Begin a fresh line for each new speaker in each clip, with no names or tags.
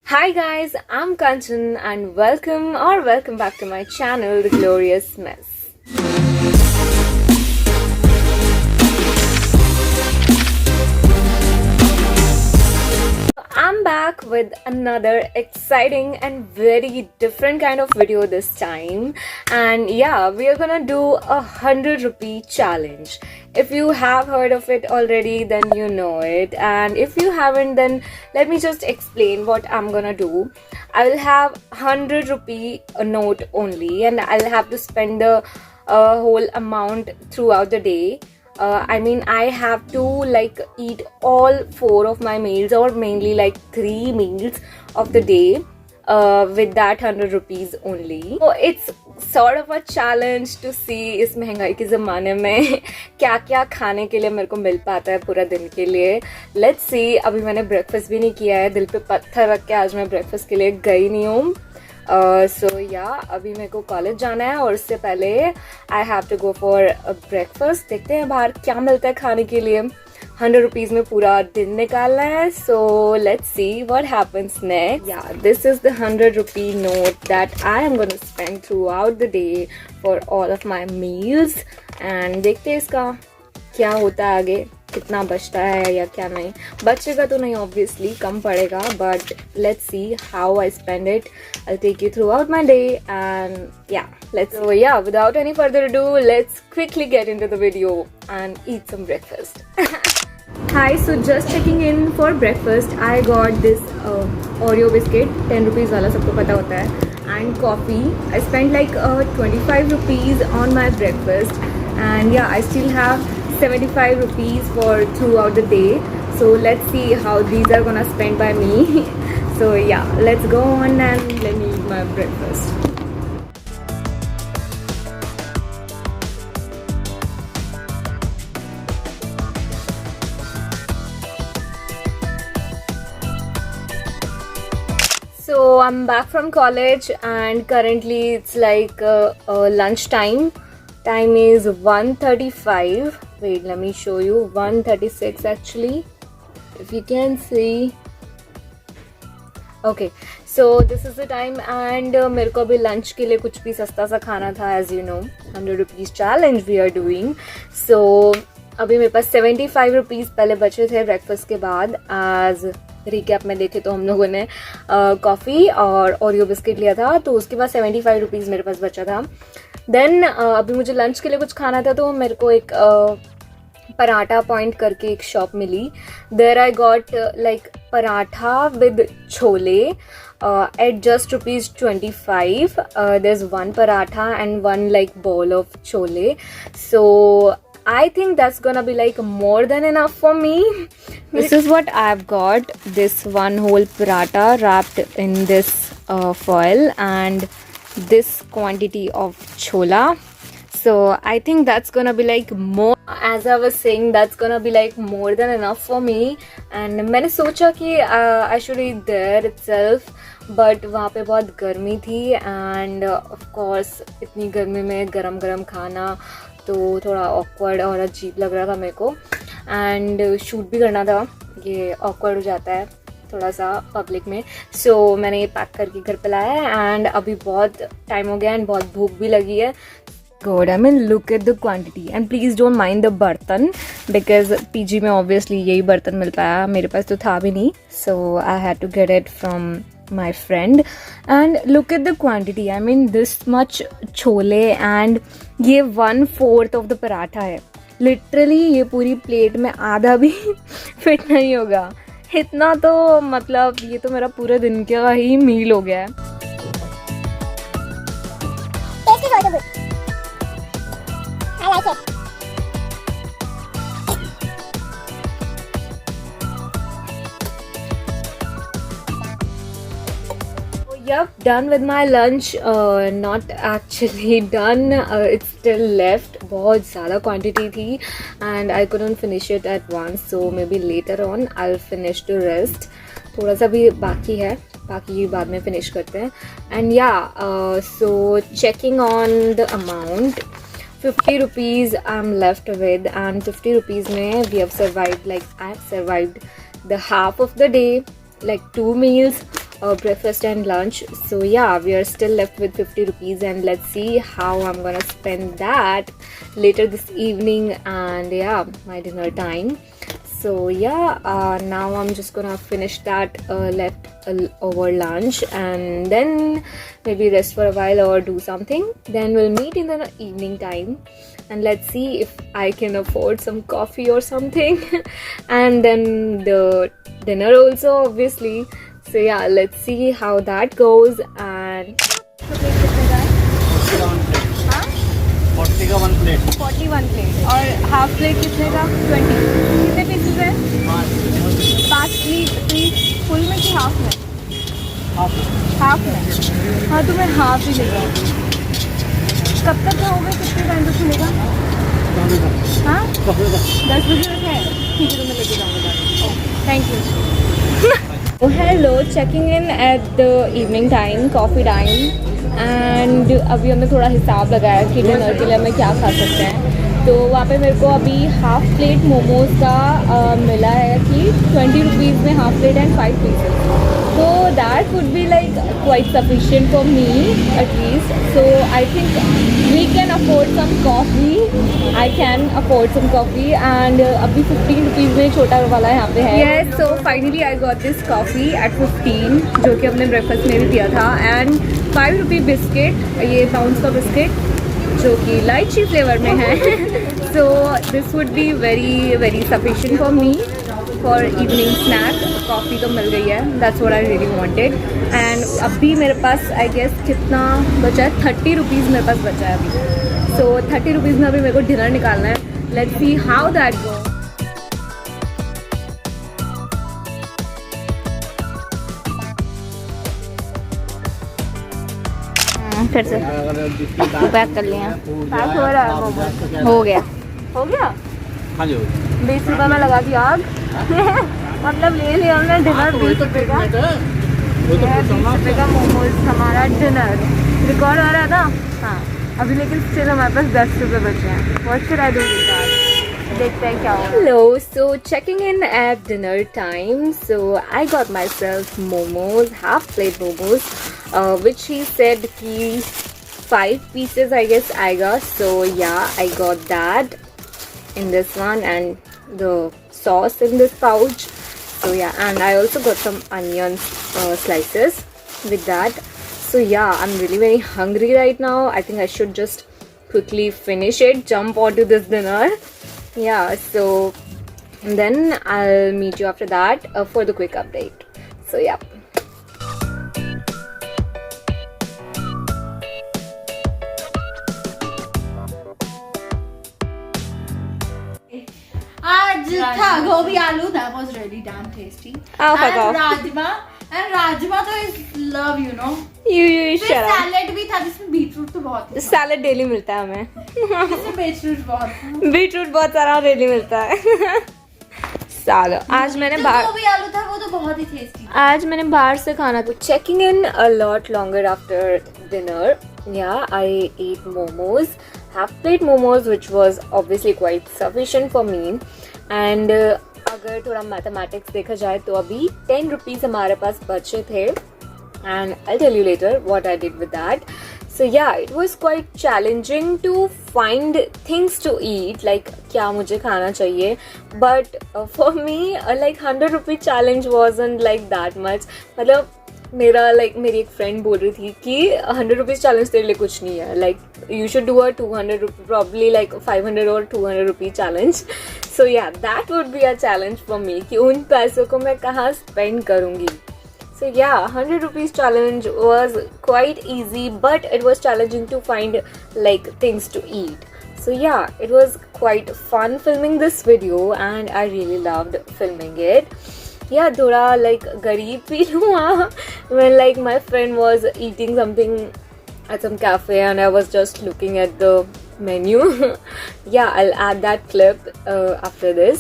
Hi guys, I'm Kanchan and welcome back to my channel, The Glorious Mess. I'm back with another exciting and very different kind of video this time, and yeah, we are gonna do a 100 rupee challenge. If you have heard of it already, then you know it, and if you haven't, then let me just explain what I'm gonna do. I will have 100 rupee note only, and I'll have to spend the whole amount throughout the day. I have to eat all 4 of my meals, or mainly 3 meals of the day with that 100 rupees only. So it's sort of a challenge to see इस महंगाई के ज़माने में क्या क्या खाने के लिए मेरे को मिल पाता है पूरा दिन के लिए. Let's see. अभी मैंने ब्रेकफास्ट भी नहीं किया है, दिल पे पत्थर रख के आज मैं ब्रेकफास्ट के लिए गई नहीं हूँ. अभी मेरे को कॉलेज जाना है और उससे पहले I have to go for breakfast. देखते हैं बाहर क्या मिलता है खाने के लिए. 100 रुपीज़ में पूरा दिन निकालना है. So let's see what happens next. Yeah this is the 100 rupee note that I am gonna spend throughout the day for all of my meals. And देखते हैं इसका क्या होता है आगे, कितना बचता है या क्या नहीं. बचेगा तो नहीं, ऑब्वियसली कम पड़ेगा, but let's see how I spend it. I take you throughout my day and yeah without any further do let's quickly get into the video and eat some breakfast. Hi, so just checking in for breakfast. I got this Oreo biscuit, 10 rupees वाला, सबको पता होता है, and coffee. I spent 25 rupees on my breakfast, and yeah, I still have 75 rupees for throughout the day. So let's see how these are gonna spend by me. So yeah, let's go on and let me eat my breakfast. So I'm back from college and currently it's lunch time. Time is 1:35. Wait, let me show you. 1:36 actually, if you can see. Okay, so this is the time and मेरे को अभी lunch के लिए कुछ भी सस्ता सा खाना था. As you know, 100 rupees challenge we are doing. So अभी मेरे पास 75 rupees पहले बचे थे ब्रेकफास्ट के बाद. आज रिकैप में देखे तो हम लोगों ने कॉफ़ी और ओरियो बिस्किट लिया था, तो उसके बाद 75 रुपीज़ मेरे पास बचा था. देन अभी मुझे लंच के लिए कुछ खाना था, तो मेरे को एक पराठा पॉइंट करके एक शॉप मिली. There I got paratha with chole at just ₹25. There's one paratha and one bowl of chole. So I think that's gonna be more than enough for me. This is what I've got. This one whole paratha wrapped in this foil and this quantity of chola. So I think that's gonna be more. As I was saying, that's gonna be more than enough for me. And मैंने सोचा कि I should eat there itself, but वहाँ पे बहुत गर्मी थी and of course इतनी गर्मी में गरम गरम खाना तो थोड़ा awkward और अजीब लग रहा था मेरे को. एंड शूट भी करना था, ये awkward हो जाता है थोड़ा सा पब्लिक में. सो मैंने ये पैक करके घर पे लाया है एंड अभी बहुत टाइम हो गया एंड बहुत भूख भी लगी है. Good, I mean look at the quantity and please don't mind the बर्तन, बिकॉज पीजी में ऑब्वियसली यही बर्तन मिल पाया, मेरे पास तो था भी नहीं. So I had to get it from my friend. And look at the quantity, I mean this much chole and ये 1/4 of the paratha है. लिटरली ये पूरी प्लेट में आधा भी फिट नहीं होगा. इतना तो मतलब ये तो मेरा पूरे दिन का ही मील हो गया है. I like it. Yep, done with my lunch. Not actually done. It's still left. बहुत ज़्यादा quantity थी and I couldn't finish it at once. So maybe later on I'll finish the rest. थोड़ा सा भी बाकी है, बाकी बाद में finish करते हैं. And yeah, so checking on the amount, 50 rupees I'm left with, and 50 rupees में we have survived, I've survived the half of the day, 2 meals breakfast and lunch. So yeah, we are still left with 50 rupees, and let's see how I'm gonna spend that later this evening and yeah, my dinner time. So yeah, now I'm just gonna finish that left over lunch and then maybe rest for a while or do something. Then we'll meet in the evening time and let's see if I can afford some coffee or something and then the dinner also, obviously. So yeah, let's see how that goes. And
40 का 1 plate
41 plate और half plate कितने का 20 कितने pieces है 5 piece full में कि half में half में हाँ तो मैं हाफ ही लेगा कब तक होगा कितने टाइम तक खुलेगा हाँ 10 बजे तक है ठीक है तो मैं लेके जाऊँगा thank you hello checking in at the evening time coffee time and अभी हमने थोड़ा हिसाब लगाया कि डिनर के लिए हमें क्या खा सकते हैं। तो वहाँ पे मेरे को अभी हाफ प्लेट मोमोज़ का मिला है कि 20 रुपीज़ में हाफ प्लेट एंड 5 पीसेस। तो that would be like quite sufficient for me at least. So I think we can afford some coffee, I can afford some coffee and अभी 15 रुपीज़ में छोटा वाला यहाँ पे है। Yes, so finally I got this coffee at 15 जो कि हमने ब्रेकफास्ट में भी पिया था एंड 5 रुपी बिस्किट, ये बाउंस का बिस्किट जो कि लाइची फ्लेवर में है। So this would be very very sufficient for me for evening snack. Coffee तो मिल गई है, that's what I really wanted. And अभी मेरे पास आई गेस कितना बचा है 30 रुपीज़ मेरे पास बचा है अभी। सो 30 रुपीज़ में अभी मेरे को डिनर निकालना है। Let's see how that go. फिर से पैक कर लिया, पैक हो रहा है मोमोज, हो गया 20 रुपये में लगा दी आग। मतलब ले लिया हमने डिनर 20 रुपये का, 20 रुपये का मोमोज हमारा डिनर। रिकॉर्ड हो रहा था हाँ अभी, लेकिन स्टिल हमारे पास 10 रुपये बचे हैं। What should I do with that, देखते हैं क्या होगा। Hello, so checking in at dinner time. So I got my self momos, half plate momos which he said कि 5 pieces I guess आएगा. So yeah, I got that in this one and the sauce in this pouch. So yeah, and I also got some onion slices with that. So yeah, I'm really very hungry right now. I think I should just quickly finish it, jump onto this dinner. Yeah, so then I'll meet you after that for the quick update. So yeah.
आज था गोभी आलू, that was really damn tasty.
Oh,
and rajma तो is love, you know.
You shut up.
Salad भी था जिसमें beetroot तो बहुत है।
सैलेड डेली मिलता है हमें।
इसमें बीटरूट बहुत
सारा डेली मिलता है। सालो आज मैंने बाहर
गोभी आलू था वो तो बहुत ही टेस्टी।
आज मैंने बाहर से खाना तो checking in a lot longer after dinner. Yeah, I ate momos, half plate momos, which was obviously quite sufficient for me. And अगर थोड़ा मैथमेटिक्स देखा जाए तो अभी 10 रुपीज़ हमारे पास बचे थे. And I'll tell you later what I did with that. So yeah, it was quite challenging to find things to eat, like क्या मुझे खाना चाहिए. But for me, like 100 rupee challenge wasn't like that much. मतलब मेरी एक friend बोल रही थी कि 100 रुपीज़ चैलेंज तेरे लिए कुछ नहीं है, like you should do a 200 rupee, probably like 500 और 200 रुपी चैलेंज. सो या, that would be a challenge for me कि उन पैसों को मैं कहाँ स्पेंड करूँगी. So yeah, 100 rupees challenge was quite easy, but it was challenging to find like things to eat. So yeah, it was quite fun filming this video and I really loved filming it. Yeah, थोड़ा like गरीब feel हुआ when like my friend was eating something at some cafe and I was just looking at the menu. Yeah, I'll add that clip after this.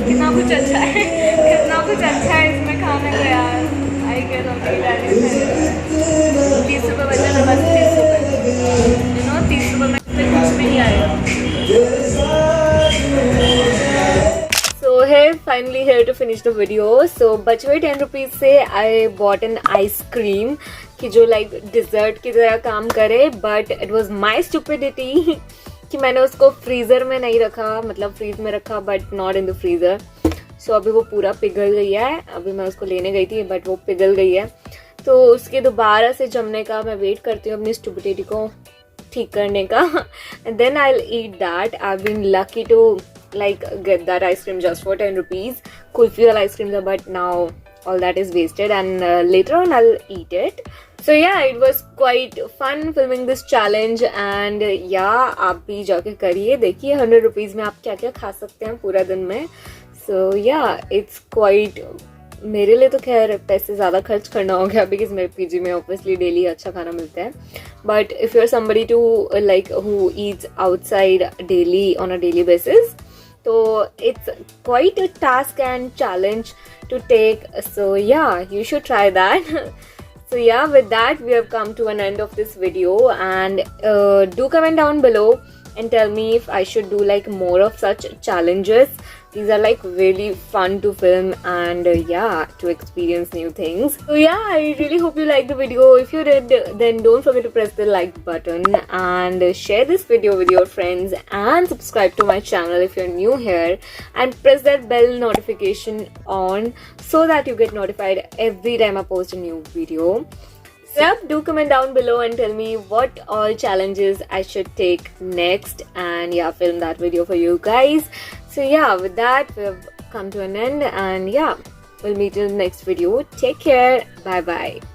कितना कुछ अच्छा है, कितना कुछ अच्छा है इसमें खाने का यार. I guess अभी 30 रुपये बचा था, बस 30 रुपये. You know, 30 रुपये में कुछ भी नहीं आएगा. So here, finally here order to finish the video, so बचे हुए 10 rupees से I bought an ice cream कि जो like dessert की तरह काम करे, but it was my stupidity कि मैंने उसको फ्रीजर में नहीं रखा, मतलब फ्रीज में रखा but not in the freezer. So अभी वो पूरा पिघल गई है. अभी मैं उसको लेने गई थी बट वो पिघल गई है, तो उसके दोबारा से जमने का मैं वेट करती हूँ अपनी स्टुपिडिटी को ठीक करने का. And then I will eat that. I been lucky to like get that ice cream just for 10 rupees. Kulfi wala ice creams, but now all that is wasted, and later on I'll eat it. So yeah, it was quite fun filming this challenge, and yeah, आप भी जाके करिए, देखिए 100 rupees में आप क्या क्या खा सकते हैं पूरा दिन में. So yeah, it's quite, मेरे लिए तो खैर पैसे ज़्यादा खर्च करना हो गया बिकॉज मेरे पीजी में ऑब्वियसली डेली अच्छा खाना मिलता है. But if you are somebody to like who eats outside daily on a daily basis, so it's quite a task and challenge to take. So yeah, you should try that. So yeah, with that we have come to an end of this video, and do comment down below and tell me if I should do like more of such challenges. These are like really fun to film, and yeah, to experience new things. So yeah, I really hope you liked the video. If you did, then don't forget to press the like button and share this video with your friends, and subscribe to my channel if you're new here, and press that bell notification on so that you get notified every time I post a new video. So yeah, do comment down below and tell me what all challenges I should take next, and yeah, film that video for you guys. So yeah, with that we have come to an end, and yeah, we'll meet in the next video. Take care. Bye bye.